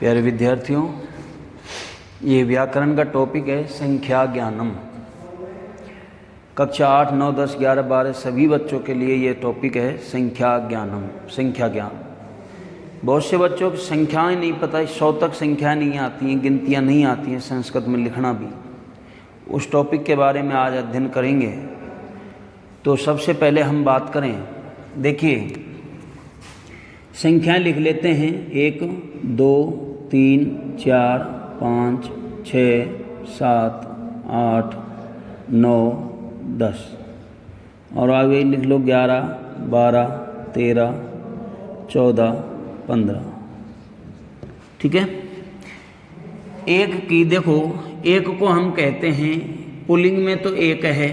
प्यारे विद्यार्थियों, ये व्याकरण का टॉपिक है संख्या ज्ञानम। कक्षा 8, 9, 10, 11, 12 सभी बच्चों के लिए ये टॉपिक है संख्या ज्ञानम, संख्या ज्ञान। बहुत से बच्चों की संख्याएं नहीं पता, 100 तक संख्याएं नहीं आती हैं, गिनतियां नहीं आती हैं, संस्कृत में लिखना भी। उस टॉपिक के बारे में आज अध्ययन करेंगे। तो सबसे पहले हम बात करें, देखिए संख्याएं लिख लेते हैं। 1, 2, 3, 4, 5, 6, 7, 8, 9, 10 और आगे लिख लो 11, 12, 13, 14, 15। ठीक है। एक की देखो, एक को हम कहते हैं, पुल्लिंग में तो एक है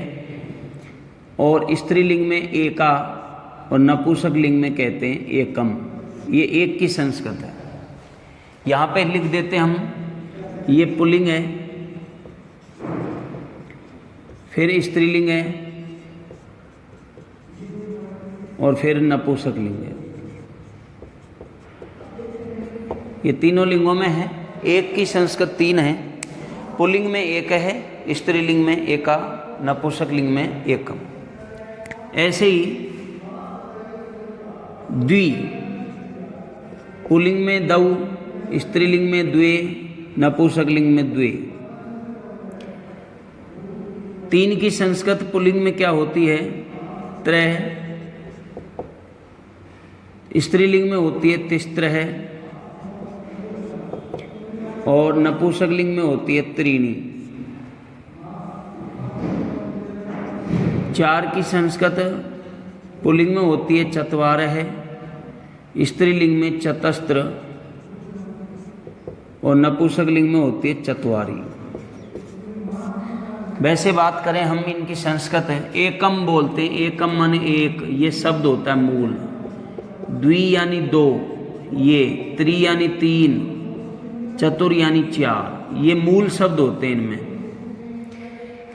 और स्त्रीलिंग में एका और नपुंसक लिंग में कहते हैं एकम। ये एक की संस्कृत है। यहाँ पे लिख देते हम, ये पुल्लिंग है, फिर स्त्रीलिंग है और फिर नपुंसक लिंग है। ये तीनों लिंगों में है। एक की संस्कृत 3 है। पुल्लिंग में एक है, स्त्रीलिंग में एका, नपुंसक लिंग में एकम। ऐसे ही द्वि, पुल्लिंग में दौ, स्त्रीलिंग में द्वे, नपुंसक लिंग में द्वे। 3 की संस्कृत पुल्लिंग में क्या होती है? त्रय। स्त्रीलिंग में होती है तिस्त्र है और नपुंसक लिंग में होती है त्रीणी। 4 की संस्कृत पुल्लिंग में होती है चत्वार है, स्त्रीलिंग में चतस्त्र और नपुंसक लिंग में होती है चत्वारी। वैसे बात करें हम इनकी संस्कृत है, एकम बोलते हैं। एकम माने एक, ये शब्द होता है मूल। द्वि यानी 2, ये त्रि यानी 3, चतुर यानी 4, ये मूल शब्द होते हैं। इनमें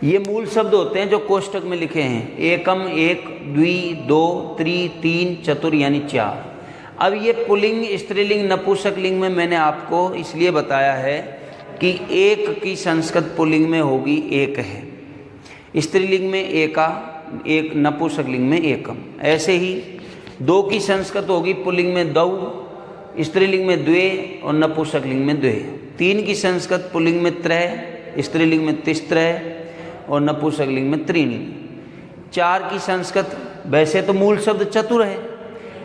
ये मूल शब्द होते हैं जो कोष्टक में लिखे हैं। एकम एक, द्वि 2, त्रि 3, चतुर यानी 4। अब ये पुल्लिंग, स्त्रीलिंग, नपुंसक लिंग में मैंने आपको इसलिए बताया है कि एक की संस्कृत पुल्लिंग में होगी एक है, स्त्रीलिंग में एका, एक नपुंसक लिंग में एकम। ऐसे ही 2 की संस्कृत होगी पुल्लिंग में दौ, स्त्रीलिंग में द्वे और नपुंसक लिंग में द्वे। 3 की संस्कृत पुल्लिंग में त्रय, स्त्रीलिंग में तिस्त्रय और नपुंसक लिंग में त्रीणी। 4 की संस्कृत, वैसे तो मूल शब्द चतुर है,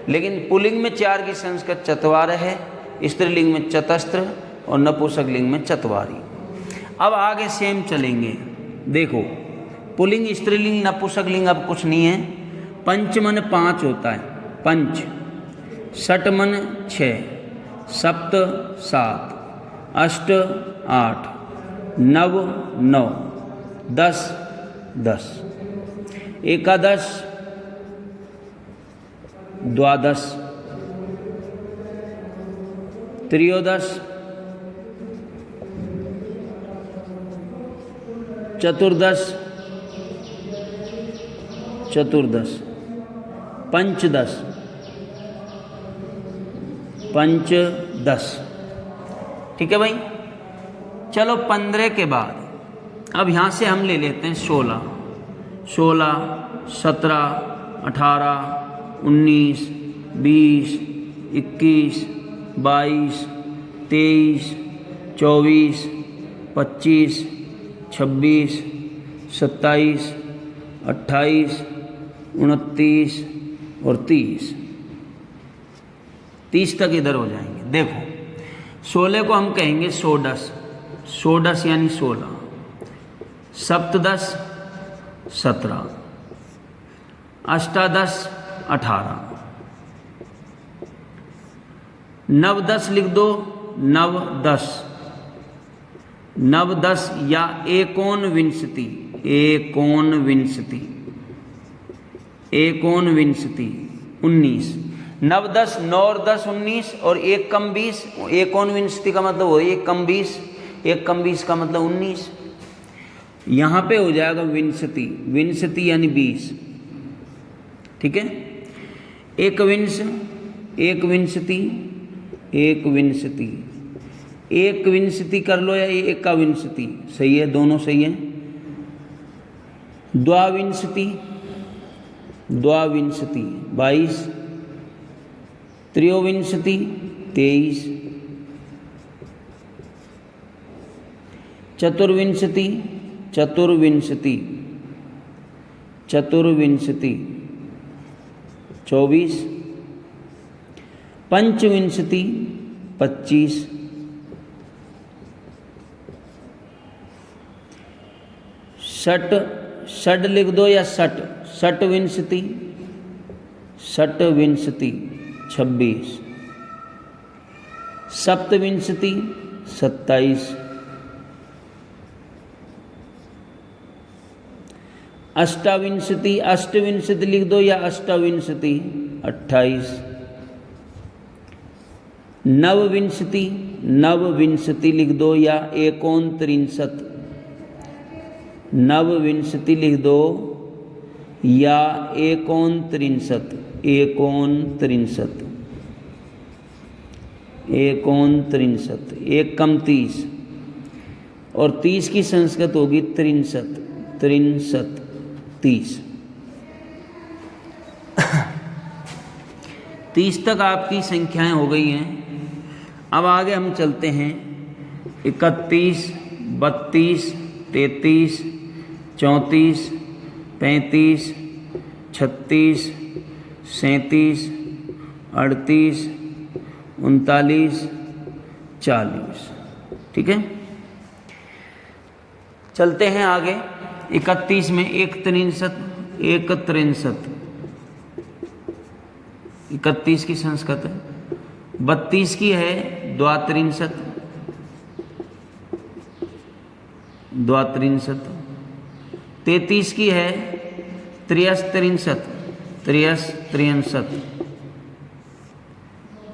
लेकिन पुल्लिंग में 4 की संस्कृत चत्वार है, स्त्रीलिंग में चतस्त्र और नपुंसक लिंग में चत्वारी। अब आगे सेम चलेंगे। देखो पुल्लिंग, स्त्रीलिंग, नपुंसक लिंग अब कुछ नहीं है। पंच मन 5 होता है, पंच। षट मन 6, सप्त 7, अष्ट 8, नव 9, 10 10, एकादश, द्वादश, त्रयोदश, चतुर्दश, चतुर्दश, पंचदश, पंचदश। ठीक है भाई। चलो 15 के बाद अब यहाँ से हम ले लेते हैं 16, 17, 18, 19, 20, 21, 22, 23, 24, 25, 26, 27, 28, 29 और 30। 30 तक इधर हो जाएंगे। देखो 16 को हम कहेंगे षोडश, षोडश यानी 16। सप्तदश 17, अष्टादश 18, नवदश लिख दो, नवदश, नवदश या एकोनविंशति, एकोनविंशति, एकोनविंशति 19। नवदश, 9 और 10 19 और 1 कम 20। एकोनविंशति का मतलब हो, 1 कम 20, 1 कम 20 का मतलब 19। यहाँ पे हो जाएगा विंशति, विंशति यानी 20। ठीक है। एकविंश, एकविंशति, एकविंशति, एक विंशति कर लो या एकाविंशति, सही है, दोनों सही है। द्वाविंशति, द्वाविंशति 22, त्रयोविंशति 23, चतुर्विंशति, चतुर्विंशति, चतुर्विंशति 24, पंचविंशति 25, षट, षड लिख दो या षट, षटविंशति, षटविंशति 26, सप्तविंशति 27, अष्टाविंशति, अष्टविंशति लिख दो या अष्टाविंशति 28, नवविंशति, नवविंशति लिख दो या एकोनत्रिंशत, नवविंशति लिख दो या एकोनत्रिंशत, एकोनत्रिंशत, एकोनत्रिंशत, एक कम 30, और 30 की संस्कृत होगी त्रिंशत, त्रिंशत 30। 30 तक आपकी संख्याएं हो गई हैं। अब आगे हम चलते हैं 31, 32, 33, 34, 35, 36, 37, 38, 39, 40। ठीक है, चलते हैं आगे। 31 में एक त्रिंशत, एक त्रिंशत 31 की संस्कृत है। 32 की है द्वात्रिंशत, द्वात्रिंशत। 33 की है त्रियस्त्रिंशत, त्रियस्त्रिंशत।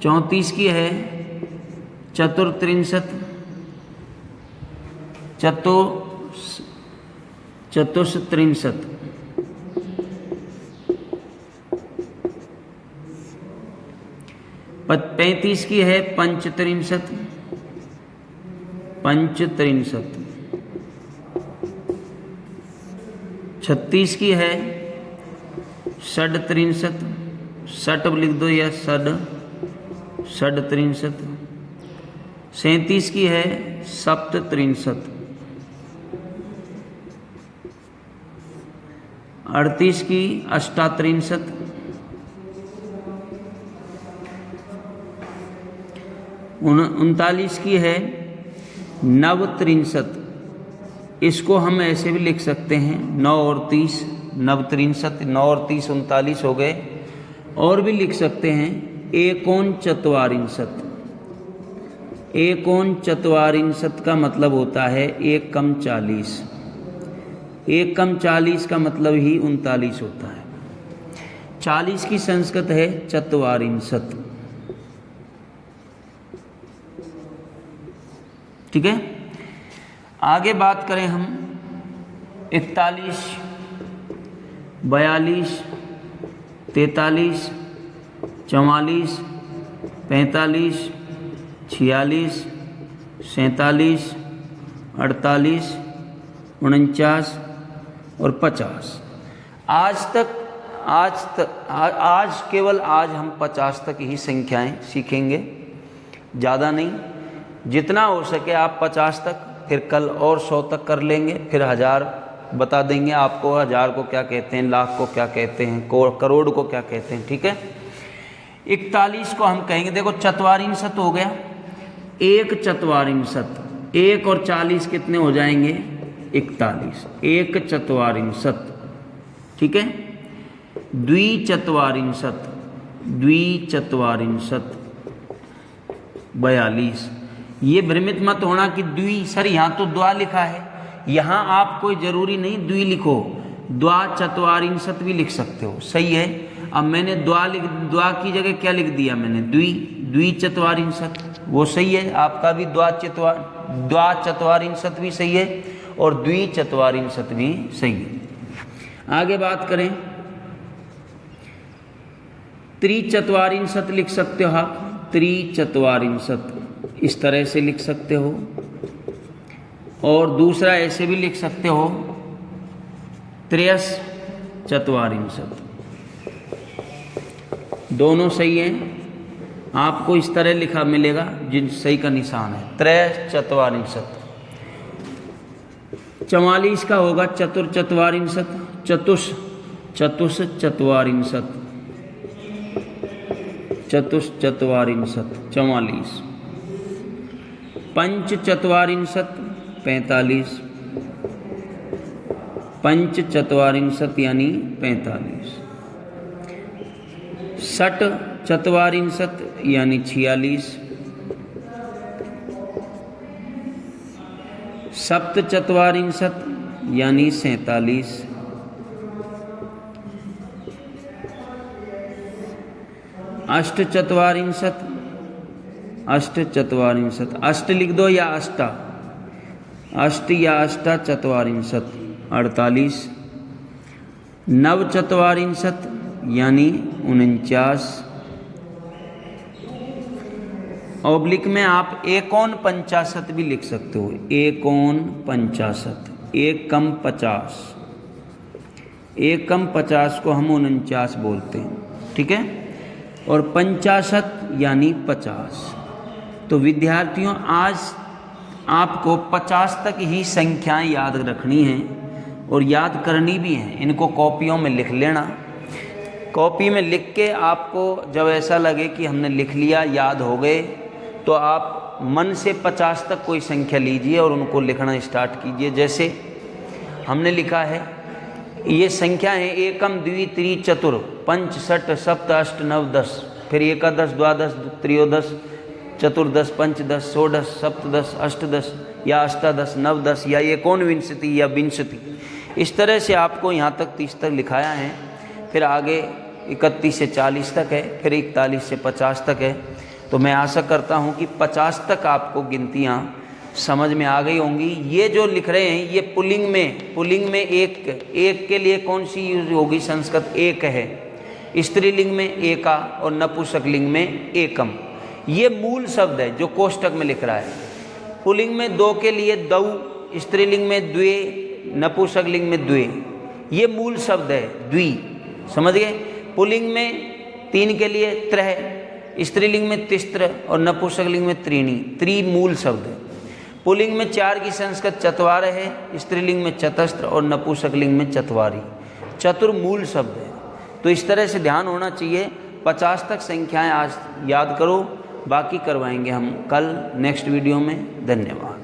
34 की है चतुर्त्रिंशत, चतुस्त्रिंशत। 35 की है पंचत्रिंशत, पंचत्रिंशत। 36 की है षड्त्रिंशत, षट लिख दो या षड्त्रिंशत। 37 की है सप्तत्रिंशत। 38 की अष्टात्रिंशत। 39 की है नवत्रिंशत। इसको हम ऐसे भी लिख सकते हैं 9 और 30, नवत्रिंशत, 9 और 30 39 हो गए। और भी लिख सकते हैं एकोनचत्वारिंशत। एकोनचत्वारिंशत का मतलब होता है 1 कम 40। 1 कम 40 का मतलब ही 39 होता है। 40 की संस्कृत है चत्वारिंशत। ठीक है, आगे बात करें हम 41, 42, 43, 44, 45, 46, 47, 48, 49 और 50। आज केवल आज हम 50 तक ही संख्याएं सीखेंगे, ज़्यादा नहीं। जितना हो सके आप 50 तक, फिर कल और 100 तक कर लेंगे, फिर 1000 बता देंगे आपको। 1000 को क्या कहते हैं, लाख को क्या कहते हैं, करोड़ को क्या कहते हैं। ठीक है, 41 को हम कहेंगे, देखो चत्वारिंशत हो गया, 1 चत्वारिंशत। 1 और 40 कितने हो जाएंगे, 41, 1 चत्वारिंशत। ठीक है, द्विचत्वारिंशत, द्विचत्वारिंशत 42। ये भ्रमित मत होना कि द्वि, सर यहाँ तो द्वा लिखा है, यहाँ आप कोई जरूरी नहीं द्वि लिखो, द्वाचत्वारिंशत भी लिख सकते हो, सही है। अब मैंने द्वा की जगह क्या लिख दिया मैंने, द्विचत्वारिंशत, वो सही है। आपका भी द्वाचत्वारिंशत भी सही है और द्विचत्वारिंशत भी सही है। आगे बात करें, त्रिचत्वारिंशत लिख सकते हो आप, त्रिचत्वारिंशत। इस तरह से लिख सकते हो, और दूसरा ऐसे भी लिख सकते हो, 43 दोनों सही हैं। आपको इस तरह लिखा मिलेगा जिन सही का निशान है 43। 44 का होगा 44, चतुश्चत्वारिंशत्, 44। पंचचत्वारिंशत् 45, पंचचत्वारिंशत् यानी 45। षट्चत्वारिंशत् यानी 46, सप्तचत्वारिंशत् यानी 47, अष्टचत्वारिंशत्, अष्ट लिख दो या अष्टा, अष्ट या अष्टा चत्वारिंशत् 48, नवचत्वारिंशत् यानी 49। ऑब्लिक में आप 51 भी लिख सकते हो, 51, 1 कम 50, 1 कम 50 को हम 49 बोलते हैं, ठीक है। और 50 यानी 50। तो विद्यार्थियों आज आपको 50 तक ही संख्याएं याद रखनी हैं और याद करनी भी हैं। इनको कॉपियों में लिख लेना। कॉपी में लिख के आपको जब ऐसा लगे कि हमने लिख लिया, याद हो गए, तो आप मन से 50 तक कोई संख्या लीजिए और उनको लिखना स्टार्ट कीजिए। जैसे हमने लिखा है, ये संख्या है एकम द्वि त्रि चतुर पंच षट सप्त अष्ट नव 10, फिर एकादश द्वादश त्रयोदश चतुर्दश पंचदश षोडश सप्तदश अष्टदश या अष्टादश नवदश या एकोनविंशति या विंशति। इस तरह से आपको यहाँ तक 30 तक लिखाया है। फिर आगे 31 से 40 तक है, फिर 41 से 50 तक है। तो मैं आशा करता हूँ कि 50 तक आपको गिनतियाँ समझ में आ गई होंगी। ये जो लिख रहे हैं ये पुल्लिंग में एक के लिए कौन सी यूज होगी? संस्कृत एक है। स्त्रीलिंग में एका और नपुंसक लिंग में एकम। ये मूल शब्द है जो कोष्टक में लिख रहा है। पुल्लिंग में 2 के लिए दौ, स्त्रीलिंग में द्वे, नपुंसक लिंग में द्वे। ये मूल शब्द है द्वि, समझ गए। पुल्लिंग में 3 के लिए त्रय, स्त्रीलिंग में तिस्त्र और नपुंसक लिंग में त्रीणी। त्रि मूल शब्द है। पुल्लिंग में 4 की संस्कृत चत्वार है, स्त्रीलिंग में चतस्त्र और नपुंसक लिंग में चत्वारी। चतुर्मूल शब्द है। तो इस तरह से ध्यान होना चाहिए। 50 तक संख्याएं आज याद करो, बाकी करवाएंगे हम कल नेक्स्ट वीडियो में। धन्यवाद।